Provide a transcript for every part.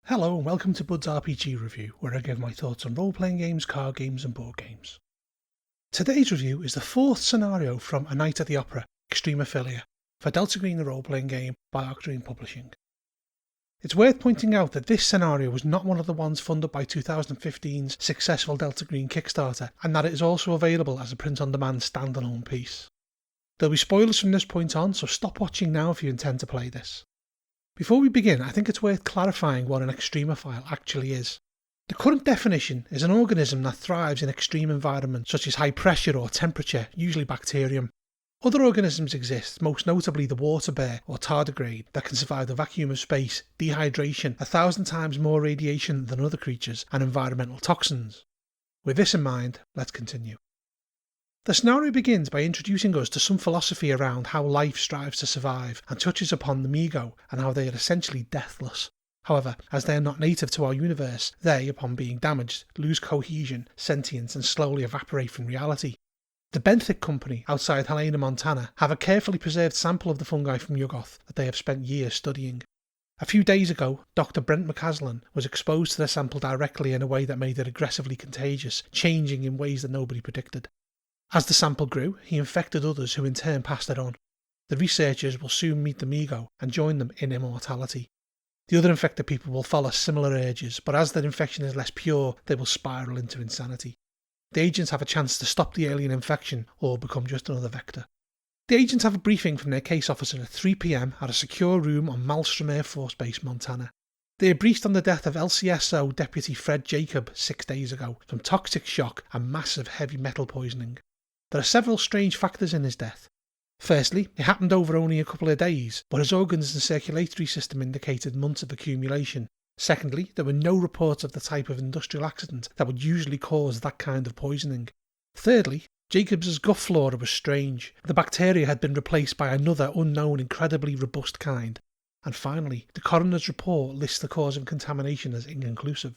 Hello and welcome to Bud's RPG Review, where I give my thoughts on role-playing games, card games and board games. Today's review is the fourth scenario from A Night at the Opera, Extremophilia, for Delta Green the role-playing game by Arcdream Publishing. It's worth pointing out that this scenario was not one of the ones funded by 2015's successful Delta Green Kickstarter, and that it is also available as a print-on-demand standalone piece. There'll be spoilers from this point on, so stop watching now if you intend to play this. Before we begin, I think it's worth clarifying what an extremophile actually is. The current definition is an organism that thrives in extreme environments such as high pressure or temperature, usually bacterium. Other organisms exist, most notably the water bear or tardigrade, that can survive the vacuum of space, dehydration, 1,000 times more radiation than other creatures, and environmental toxins. With this in mind, let's continue. The scenario begins by introducing us to some philosophy around how life strives to survive and touches upon the Migo and how they are essentially deathless. However, as they are not native to our universe, they, upon being damaged, lose cohesion, sentience and slowly evaporate from reality. The Benthic Company, outside Helena, Montana, have a carefully preserved sample of the fungi from Yuggoth that they have spent years studying. A few days ago, Dr. Brent McCaslin was exposed to the sample directly in a way that made it aggressively contagious, changing in ways that nobody predicted. As the sample grew, he infected others who in turn passed it on. The researchers will soon meet the Migo and join them in immortality. The other infected people will follow similar urges, but as their infection is less pure, they will spiral into insanity. The agents have a chance to stop the alien infection or become just another vector. The agents have a briefing from their case officer at 3 p.m. at a secure room on Malmstrom Air Force Base, Montana. They are briefed on the death of LCSO Deputy Fred Jacob 6 days ago from toxic shock and massive heavy metal poisoning. There are several strange factors in his death. Firstly, it happened over only a couple of days, but his organs and circulatory system indicated months of accumulation. Secondly, there were no reports of the type of industrial accident that would usually cause that kind of poisoning. Thirdly, Jacobs' gut flora was strange. The bacteria had been replaced by another unknown incredibly robust kind. And finally, the coroner's report lists the cause of contamination as inconclusive.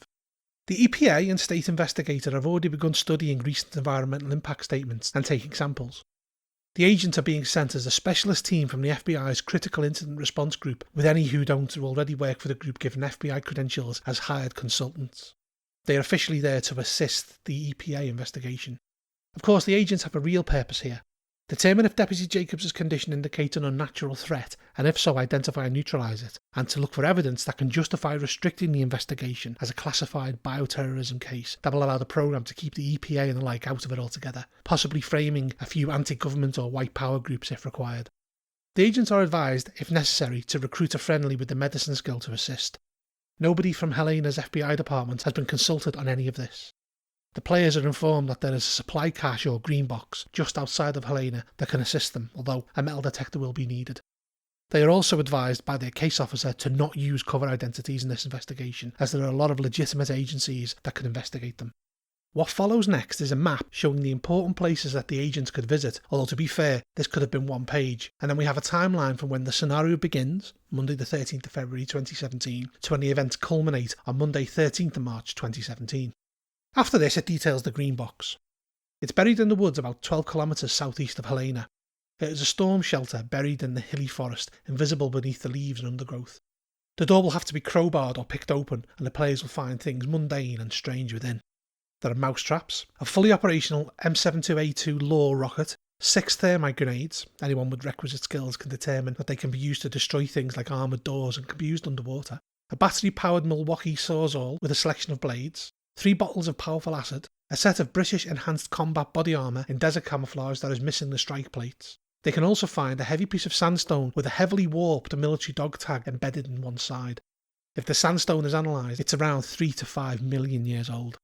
The EPA and state investigator have already begun studying recent environmental impact statements and taking samples. The agents are being sent as a specialist team from the FBI's Critical Incident Response Group, with any who don't already work for the group given FBI credentials as hired consultants. They are officially there to assist the EPA investigation. Of course, the agents have a real purpose here. Determine if Deputy Jacobs' condition indicates an unnatural threat, and if so, identify and neutralise it, and to look for evidence that can justify restricting the investigation as a classified bioterrorism case that will allow the programme to keep the EPA and the like out of it altogether, possibly framing a few anti-government or white power groups if required. The agents are advised, if necessary, to recruit a friendly with the medicine skill to assist. Nobody from Helena's FBI department has been consulted on any of this. The players are informed that there is a supply cache or green box just outside of Helena that can assist them, although a metal detector will be needed. They are also advised by their case officer to not use cover identities in this investigation, as there are a lot of legitimate agencies that can investigate them. What follows next is a map showing the important places that the agents could visit, although to be fair, this could have been one page, and then we have a timeline from when the scenario begins, Monday the 13th of February 2017, to when the events culminate on Monday 13th of March 2017. After this, it details the green box. It's buried in the woods about 12 kilometres southeast of Helena. It is a storm shelter buried in the hilly forest, invisible beneath the leaves and undergrowth. The door will have to be crowbarred or picked open, and the players will find things mundane and strange within. There are mouse traps, a fully operational M72A2 Law rocket, 6 thermite grenades. Anyone with requisite skills can determine that they can be used to destroy things like armoured doors and can be used underwater. A battery-powered Milwaukee Sawzall with a selection of blades, 3 bottles of powerful acid, a set of British enhanced combat body armour in desert camouflage that is missing the strike plates. They can also find a heavy piece of sandstone with a heavily warped military dog tag embedded in one side. If the sandstone is analysed, it's around 3 to 5 million years old.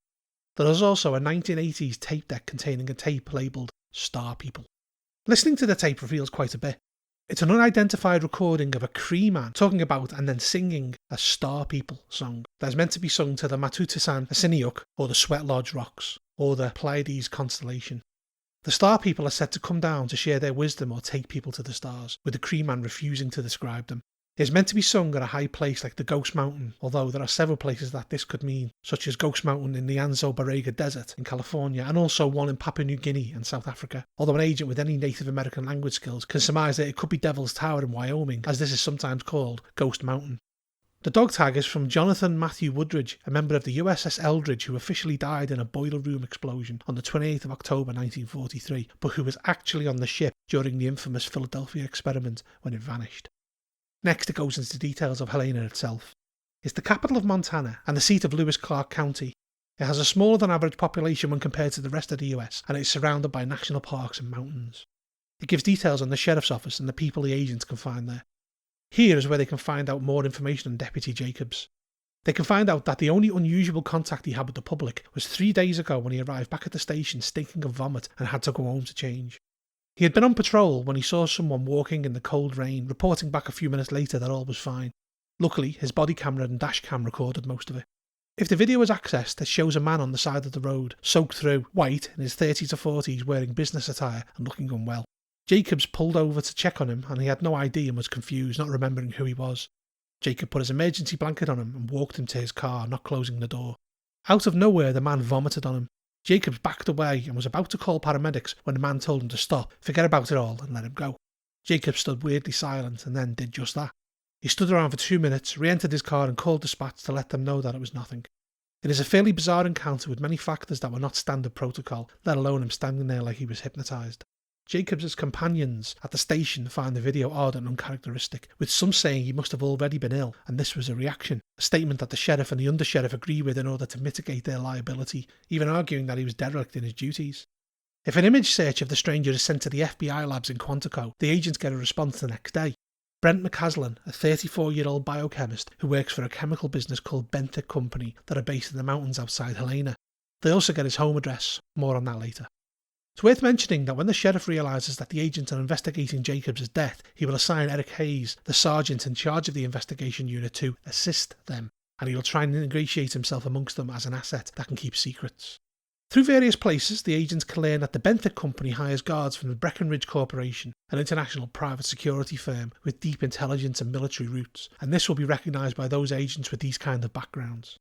There is also a 1980s tape deck containing a tape labelled Star People. Listening to the tape reveals quite a bit. It's an unidentified recording of a Cree man talking about and then singing a Star People song that is meant to be sung to the Matutissan Asiniuk, or the Sweat Lodge Rocks, or the Pleiades constellation. The Star People are said to come down to share their wisdom or take people to the stars, with the Cree man refusing to describe them. It is meant to be sung at a high place like the Ghost Mountain, although there are several places that this could mean, such as Ghost Mountain in the Anzo-Borrega Desert in California, and also one in Papua New Guinea and South Africa, although an agent with any Native American language skills can surmise that it could be Devil's Tower in Wyoming, as this is sometimes called Ghost Mountain. The dog tag is from Jonathan Matthew Woodridge, a member of the USS Eldridge who officially died in a boiler room explosion on the 28th of October 1943, but who was actually on the ship during the infamous Philadelphia experiment when it vanished. Next, it goes into details of Helena itself. It's the capital of Montana and the seat of Lewis Clark County. It has a smaller than average population when compared to the rest of the US, and it's surrounded by national parks and mountains. It gives details on the sheriff's office and the people the agents can find there. Here is where they can find out more information on Deputy Jacobs. They can find out that the only unusual contact he had with the public was 3 days ago when he arrived back at the station stinking of vomit and had to go home to change. He had been on patrol when he saw someone walking in the cold rain, reporting back a few minutes later that all was fine. Luckily, his body camera and dash cam recorded most of it. If the video is accessed, it shows a man on the side of the road, soaked through, white, in his 30s to 40s, wearing business attire and looking unwell. Jacobs pulled over to check on him and he had no ID and was confused, not remembering who he was. Jacob put his emergency blanket on him and walked him to his car, not closing the door. Out of nowhere, the man vomited on him. Jacobs backed away and was about to call paramedics when the man told him to stop, forget about it all and let him go. Jacobs stood weirdly silent and then did just that. He stood around for 2 minutes, re-entered his car and called dispatch to let them know that it was nothing. It is a fairly bizarre encounter with many factors that were not standard protocol, let alone him standing there like he was hypnotised. Jacobs' companions at the station find the video odd and uncharacteristic, with some saying he must have already been ill, and this was a reaction, a statement that the sheriff and the undersheriff agree with in order to mitigate their liability, even arguing that he was derelict in his duties. If an image search of the stranger is sent to the FBI labs in Quantico, the agents get a response the next day. Brent McCaslin, a 34-year-old biochemist who works for a chemical business called Benthic Company that are based in the mountains outside Helena. They also get his home address, more on that later. It's worth mentioning that when the sheriff realises that the agents are investigating Jacobs' death, he will assign Eric Hayes, the sergeant in charge of the investigation unit, to assist them, and he will try and ingratiate himself amongst them as an asset that can keep secrets. Through various places, the agents can learn that the Benthic Company hires guards from the Breckenridge Corporation, an international private security firm with deep intelligence and military roots, and this will be recognised by those agents with these kind of backgrounds.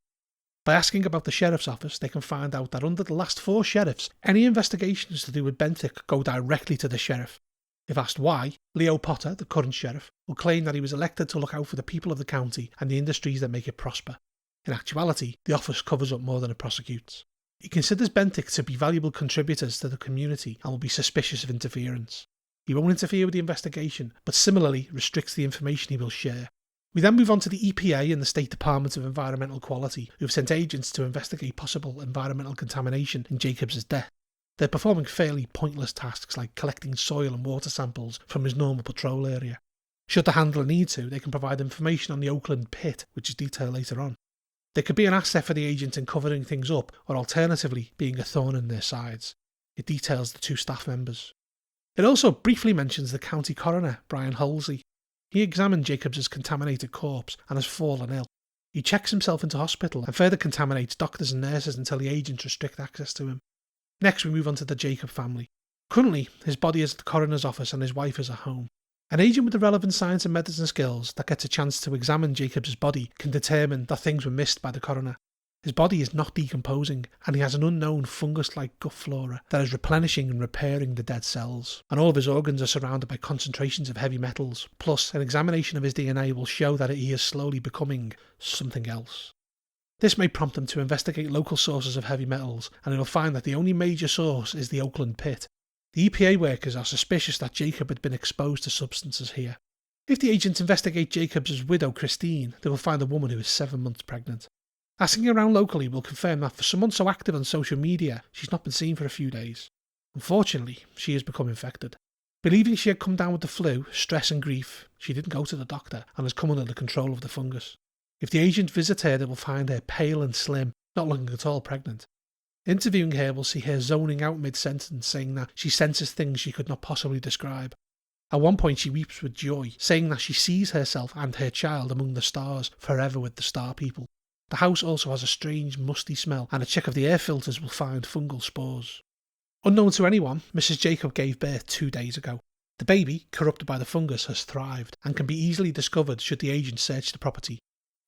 By asking about the sheriff's office, they can find out that under the last 4 sheriffs, any investigations to do with Benthic go directly to the sheriff. If asked why, Leo Potter, the current sheriff, will claim that he was elected to look out for the people of the county and the industries that make it prosper. In actuality, the office covers up more than it prosecutes. He considers Benthic to be valuable contributors to the community and will be suspicious of interference. He won't interfere with the investigation, but similarly restricts the information he will share. We then move on to the EPA and the State Department of Environmental Quality, who have sent agents to investigate possible environmental contamination in Jacobs' death. They're performing fairly pointless tasks like collecting soil and water samples from his normal patrol area. Should the handler need to, they can provide information on the Oakland pit, which is detailed later on. They could be an asset for the agents in covering things up, or alternatively being a thorn in their sides. It details the 2 staff members. It also briefly mentions the county coroner, Brian Halsey. He examined Jacobs' contaminated corpse and has fallen ill. He checks himself into hospital and further contaminates doctors and nurses until the agents restrict access to him. Next we move on to the Jacob family. Currently, his body is at the coroner's office and his wife is at home. An agent with the relevant science and medicine skills that gets a chance to examine Jacobs' body can determine that things were missed by the coroner. His body is not decomposing, and he has an unknown fungus-like gut flora that is replenishing and repairing the dead cells, and all of his organs are surrounded by concentrations of heavy metals, plus an examination of his DNA will show that he is slowly becoming something else. This may prompt them to investigate local sources of heavy metals, and they will find that the only major source is the Oakland pit. The EPA workers are suspicious that Jacob had been exposed to substances here. If the agents investigate Jacobs' widow Christine, they will find a woman who is 7 months pregnant. Asking around locally will confirm that for someone so active on social media, she's not been seen for a few days. Unfortunately, she has become infected. Believing she had come down with the flu, stress and grief, she didn't go to the doctor and has come under the control of the fungus. If the agent visit her, they will find her pale and slim, not looking at all pregnant. Interviewing her will see her zoning out mid-sentence, saying that she senses things she could not possibly describe. At one point she weeps with joy, saying that she sees herself and her child among the stars, forever with the star people. The house also has a strange musty smell, and a check of the air filters will find fungal spores. Unknown to anyone, Mrs. Jacob gave birth 2 days ago. The baby, corrupted by the fungus, has thrived and can be easily discovered should the agent search the property.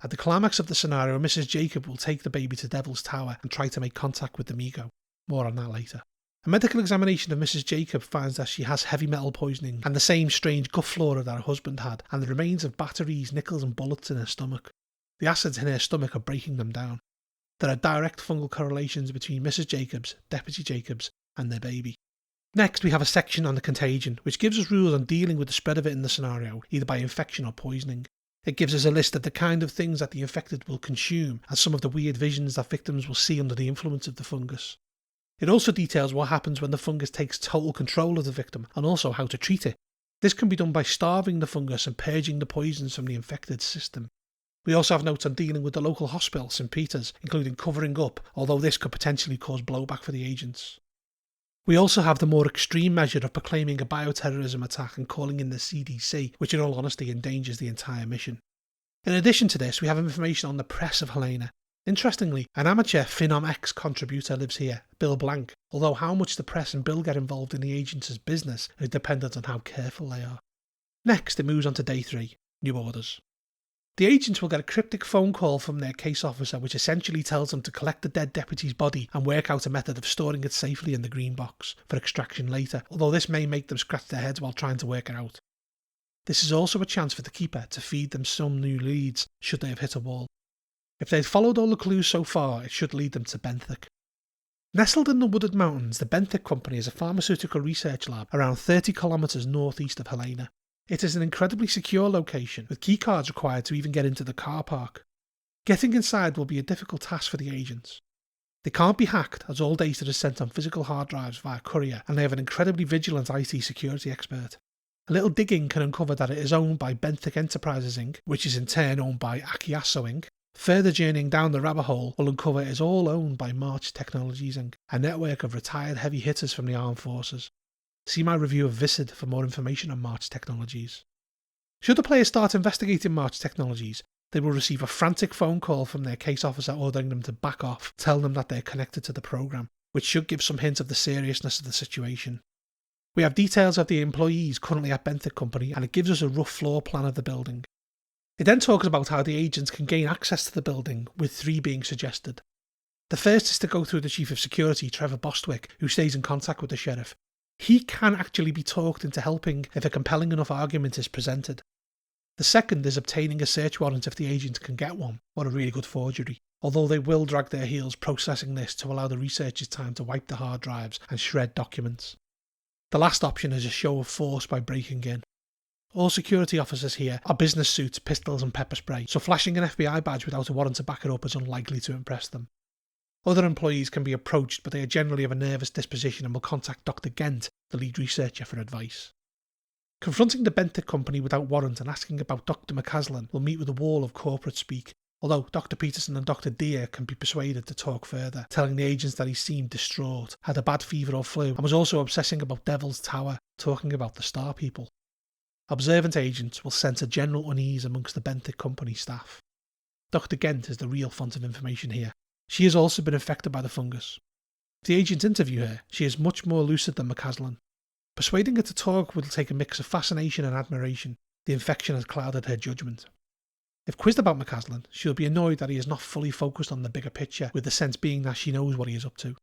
At the climax of the scenario, Mrs. Jacob will take the baby to Devil's Tower and try to make contact with the Migo. More on that later. A medical examination of Mrs. Jacob finds that she has heavy metal poisoning and the same strange gut flora that her husband had, and the remains of batteries, nickels and bullets in her stomach. The acids in her stomach are breaking them down. There are direct fungal correlations between Mrs. Jacobs, Deputy Jacobs and their baby. Next, we have a section on the contagion, which gives us rules on dealing with the spread of it in the scenario, either by infection or poisoning. It gives us a list of the kind of things that the infected will consume and some of the weird visions that victims will see under the influence of the fungus. It also details what happens when the fungus takes total control of the victim and also how to treat it. This can be done by starving the fungus and purging the poisons from the infected system. We also have notes on dealing with the local hospital, St. Peter's, including covering up, although this could potentially cause blowback for the agents. We also have the more extreme measure of proclaiming a bioterrorism attack and calling in the CDC, which in all honesty endangers the entire mission. In addition to this, we have information on the press of Helena. Interestingly, an amateur PhinOmX contributor lives here, Bill Blank, although how much the press and Bill get involved in the agents' business is dependent on how careful they are. Next, it moves on to day 3, new orders. The agents will get a cryptic phone call from their case officer which essentially tells them to collect the dead deputy's body and work out a method of storing it safely in the green box for extraction later, although this may make them scratch their heads while trying to work it out. This is also a chance for the keeper to feed them some new leads should they have hit a wall. If they've followed all the clues so far, it should lead them to Benthic. Nestled in the wooded mountains, the Benthic Company is a pharmaceutical research lab around 30 kilometres northeast of Helena. It is an incredibly secure location, with keycards required to even get into the car park. Getting inside will be a difficult task for the agents. They can't be hacked, as all data is sent on physical hard drives via courier, and they have an incredibly vigilant IT security expert. A little digging can uncover that it is owned by Benthic Enterprises Inc., which is in turn owned by Akiaso Inc. Further journeying down the rabbit hole will uncover it is all owned by March Technologies Inc., a network of retired heavy hitters from the armed forces. See my review of Viscid for more information on March Technologies. Should the player start investigating March Technologies, they will receive a frantic phone call from their case officer ordering them to back off, telling them that they are connected to the program, which should give some hint of the seriousness of the situation. We have details of the employees currently at Benthic Company, and it gives us a rough floor plan of the building. It then talks about how the agents can gain access to the building, with 3 being suggested. The first is to go through the Chief of Security, Trevor Bostwick, who stays in contact with the Sheriff. He can actually be talked into helping if a compelling enough argument is presented. The second is obtaining a search warrant if the agents can get one, or a really good forgery, although they will drag their heels processing this to allow the researchers time to wipe the hard drives and shred documents. The last option is a show of force by breaking in. All security officers here are business suits, pistols and pepper spray, so flashing an FBI badge without a warrant to back it up is unlikely to impress them. Other employees can be approached, but they are generally of a nervous disposition and will contact Dr. Gent, the lead researcher, for advice. Confronting the Benthic Company without warrant and asking about Dr. McCaslin will meet with a wall of corporate speak, although Dr. Peterson and Dr. Deere can be persuaded to talk further, telling the agents that he seemed distraught, had a bad fever or flu, and was also obsessing about Devil's Tower, talking about the Star People. Observant agents will sense a general unease amongst the Benthic Company staff. Dr. Gent is the real font of information here. She has also been affected by the fungus. If the agents interview her, she is much more lucid than McCaslin. Persuading her to talk will take a mix of fascination and admiration. The infection has clouded her judgment. If quizzed about McCaslin, she will be annoyed that he is not fully focused on the bigger picture, with the sense being that she knows what he is up to.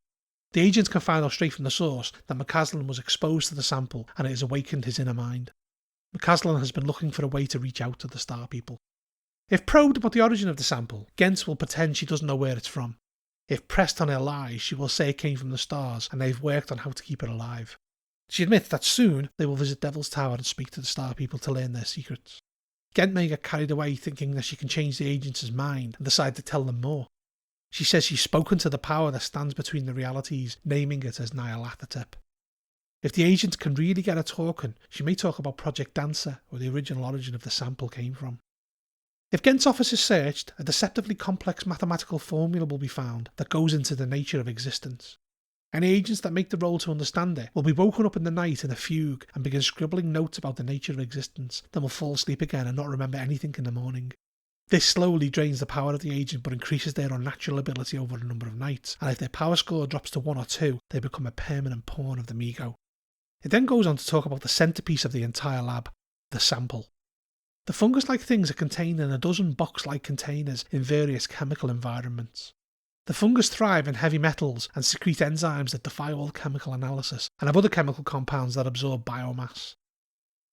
The agents can find out straight from the source that McCaslin was exposed to the sample and it has awakened his inner mind. McCaslin has been looking for a way to reach out to the Star People. If probed about the origin of the sample, Gent will pretend she doesn't know where it's from. If pressed on her lies, she will say it came from the stars and they've worked on how to keep it alive. She admits that soon they will visit Devil's Tower and speak to the Star People to learn their secrets. Gent may get carried away thinking that she can change the agents' mind and decide to tell them more. She says she's spoken to the power that stands between the realities, naming it as Nyarlathotep. If the agents can really get her talking, she may talk about Project Dancer, where the original origin of the sample came from. If Gent's office is searched, a deceptively complex mathematical formula will be found that goes into the nature of existence. Any agents that make the roll to understand it will be woken up in the night in a fugue and begin scribbling notes about the nature of existence, then will fall asleep again and not remember anything in the morning. This slowly drains the power of the agent but increases their unnatural ability over a number of nights, and if their power score drops to 1 or 2, they become a permanent pawn of the Migo. It then goes on to talk about the centrepiece of the entire lab, the sample. The fungus-like things are contained in a dozen box-like containers in various chemical environments. The fungus thrive in heavy metals and secrete enzymes that defy all chemical analysis and have other chemical compounds that absorb biomass.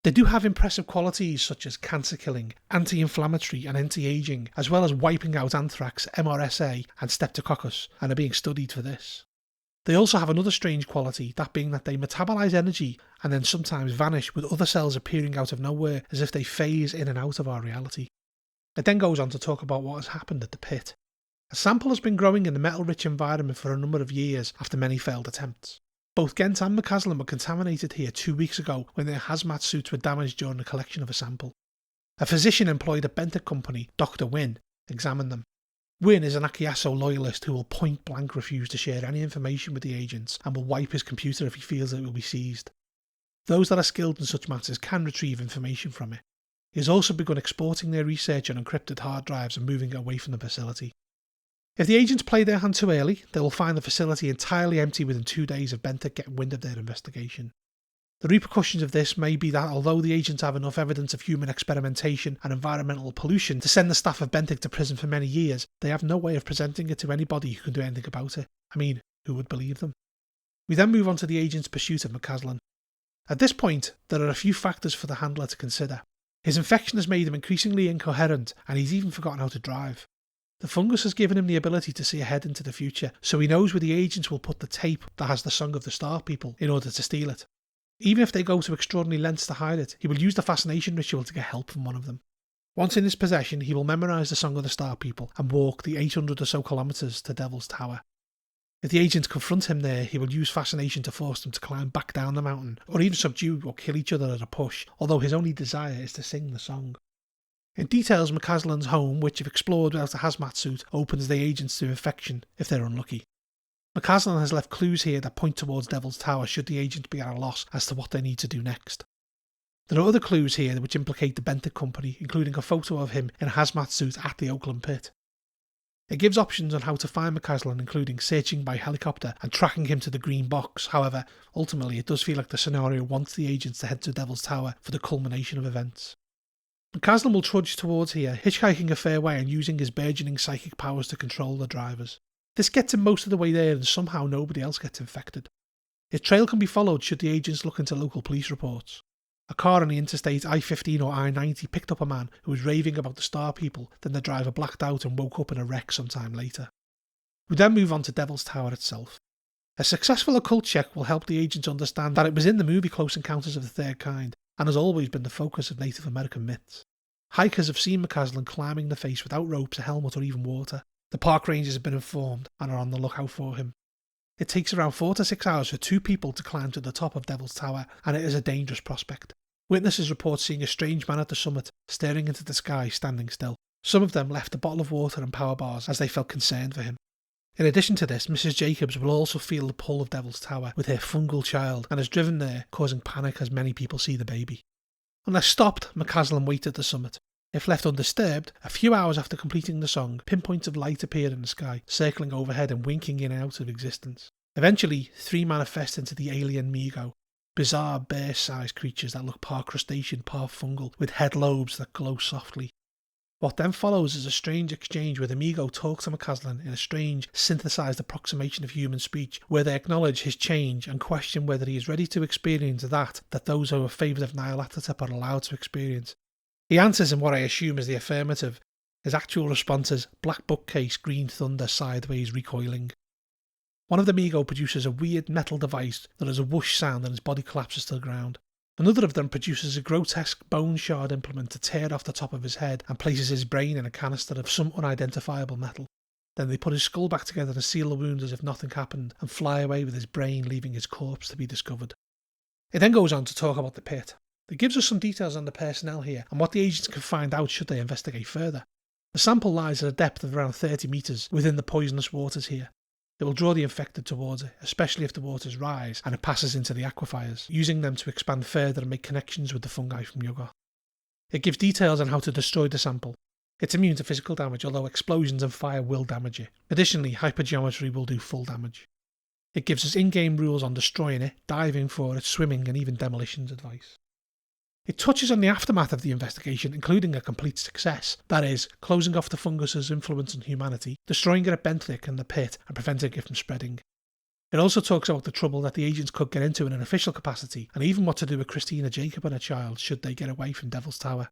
They do have impressive qualities such as cancer-killing, anti-inflammatory and anti-aging, as well as wiping out anthrax, MRSA and Streptococcus, and are being studied for this. They also have another strange quality, that being that they metabolize energy and then sometimes vanish, with other cells appearing out of nowhere as if they phase in and out of our reality. It then goes on to talk about what has happened at the pit. A sample has been growing in the metal-rich environment for a number of years after many failed attempts. Both Gent and McCaslin were contaminated here 2 weeks ago when their hazmat suits were damaged during the collection of a sample. A physician employed at Benthic Company, Dr. Wynne, examined them. Wynne is an Akiaso loyalist who will point blank refuse to share any information with the agents and will wipe his computer if he feels it will be seized. Those that are skilled in such matters can retrieve information from it. He has also begun exporting their research on encrypted hard drives and moving it away from the facility. If the agents play their hand too early, they will find the facility entirely empty within 2 days of Benthic getting wind of their investigation. The repercussions of this may be that although the agents have enough evidence of human experimentation and environmental pollution to send the staff of Benthic to prison for many years, they have no way of presenting it to anybody who can do anything about it. I mean, who would believe them? We then move on to the agent's pursuit of McCaslin. At this point, there are a few factors for the handler to consider. His infection has made him increasingly incoherent, and he's even forgotten how to drive. The fungus has given him the ability to see ahead into the future, so he knows where the agents will put the tape that has the Song of the Star People in order to steal it. Even if they go to extraordinary lengths to hide it, he will use the fascination ritual to get help from one of them. Once in his possession, he will memorise the Song of the Star People and walk the 800 or so kilometres to Devil's Tower. If the agents confront him there, he will use fascination to force them to climb back down the mountain, or even subdue or kill each other at a push, although his only desire is to sing the song. It details McCaslin's home, which, if explored without a hazmat suit, opens the agents to infection if they're unlucky. McCaslin has left clues here that point towards Devil's Tower should the agents be at a loss as to what they need to do next. There are other clues here which implicate the Benthic Company, including a photo of him in a hazmat suit at the Oakland pit. It gives options on how to find McCaslin, including searching by helicopter and tracking him to the green box. However, ultimately it does feel like the scenario wants the agents to head to Devil's Tower for the culmination of events. McCaslin will trudge towards here, hitchhiking a fair way and using his burgeoning psychic powers to control the drivers. This gets him most of the way there, and somehow nobody else gets infected. His trail can be followed should the agents look into local police reports. A car on the interstate I-15 or I-90 picked up a man who was raving about the Star People, then the driver blacked out and woke up in a wreck sometime later. We then move on to Devil's Tower itself. A successful occult check will help the agents understand that it was in the movie Close Encounters of the Third Kind, and has always been the focus of Native American myths. Hikers have seen McCaslin climbing the face without ropes, a helmet or even water. The park rangers have been informed and are on the lookout for him. It takes around 4 to 6 hours for 2 people to climb to the top of Devil's Tower, and it is a dangerous prospect. Witnesses report seeing a strange man at the summit, staring into the sky, standing still. Some of them left a bottle of water and power bars as they felt concerned for him. In addition to this, Mrs. Jacobs will also feel the pull of Devil's Tower with her fungal child and is driven there, causing panic as many people see the baby. Unless stopped, McCaslin waited at the summit. If left undisturbed, a few hours after completing the song, pinpoints of light appear in the sky, circling overhead and winking in and out of existence. Eventually, 3 manifest into the alien Migo, bizarre bear-sized creatures that look part crustacean, part fungal, with head lobes that glow softly. What then follows is a strange exchange where the Migo talks to McCaslin in a strange, synthesized approximation of human speech, where they acknowledge his change and question whether he is ready to experience that those who are favoured of Nyarlathotep are allowed to experience. He answers in what I assume is the affirmative. His actual response is black bookcase, green thunder, sideways recoiling. One of the Migo produces a weird metal device that has a whoosh sound and his body collapses to the ground. Another of them produces a grotesque bone shard implement to tear off the top of his head and places his brain in a canister of some unidentifiable metal. Then they put his skull back together to seal the wound as if nothing happened and fly away with his brain, leaving his corpse to be discovered. It then goes on to talk about the pit. It gives us some details on the personnel here and what the agents can find out should they investigate further. The sample lies at a depth of around 30 metres within the poisonous waters here. It will draw the infected towards it, especially if the waters rise and it passes into the aquifers, using them to expand further and make connections with the fungi from Yuggoth. It gives details on how to destroy the sample. It's immune to physical damage, although explosions and fire will damage it. Additionally, hypergeometry will do full damage. It gives us in-game rules on destroying it, diving for it, swimming, and even demolitions advice. It touches on the aftermath of the investigation, including a complete success, that is, closing off the fungus's influence on humanity, destroying it at Benthic and the pit, and preventing it from spreading. It also talks about the trouble that the agents could get into in an official capacity, and even what to do with Christina, Jacob and her child should they get away from Devil's Tower.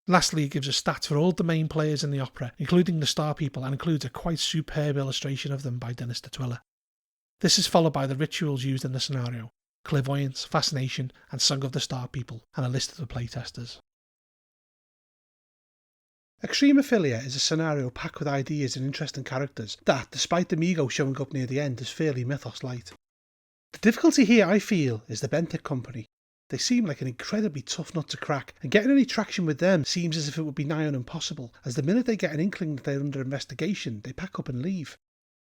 Lastly, it gives us stats for all the main players in the opera, including the Star People, and includes a quite superb illustration of them by Dennis de Twiller. This is followed by the rituals used in the scenario, clairvoyance, fascination, and Song of the Star People, and a list of the playtesters. Extremophilia is a scenario packed with ideas and interesting characters that, despite the Migo showing up near the end, is fairly mythos-light. The difficulty here, I feel, is the Benthic Company. They seem like an incredibly tough nut to crack, and getting any traction with them seems as if it would be nigh on impossible, as the minute they get an inkling that they're under investigation, they pack up and leave.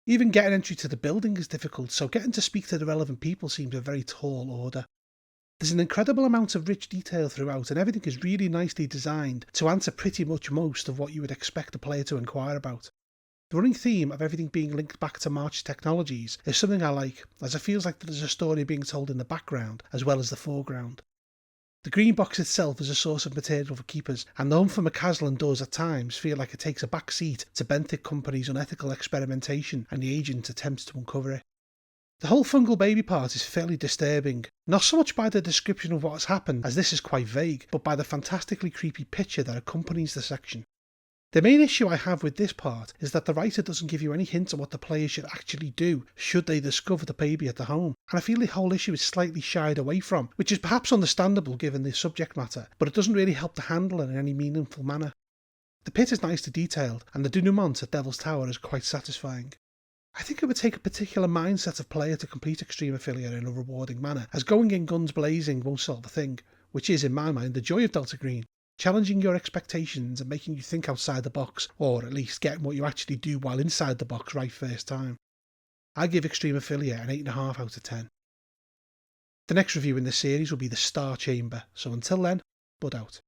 Even getting entry to the building is difficult, so getting to speak to the relevant people seems a very tall order. There's an incredible amount of rich detail throughout, and everything is really nicely designed to answer pretty much most of what you would expect a player to inquire about. The running theme of everything being linked back to March technologies is something I like, as it feels like there's a story being told in the background as well as the foreground. The green box itself is a source of material for keepers, and the hunt for McCaslin does at times feel like it takes a back seat to Benthic Company's unethical experimentation and the agent's attempts to uncover it. The whole fungal baby part is fairly disturbing, not so much by the description of what has happened, as this is quite vague, but by the fantastically creepy picture that accompanies the section. The main issue I have with this part is that the writer doesn't give you any hint on what the players should actually do should they discover the baby at the home, and I feel the whole issue is slightly shied away from, which is perhaps understandable given the subject matter, but it doesn't really help to handle it in any meaningful manner. The pit is nicely detailed, and the denouement at Devil's Tower is quite satisfying. I think it would take a particular mindset of player to complete Extremophilia in a rewarding manner, as going in guns blazing won't solve a thing, which is, in my mind, the joy of Delta Green. Challenging your expectations and making you think outside the box, or at least getting what you actually do while inside the box right first time. I give Extremophilia an 8.5 out of 10. The next review in this series will be the Star Chamber, so until then, bud out.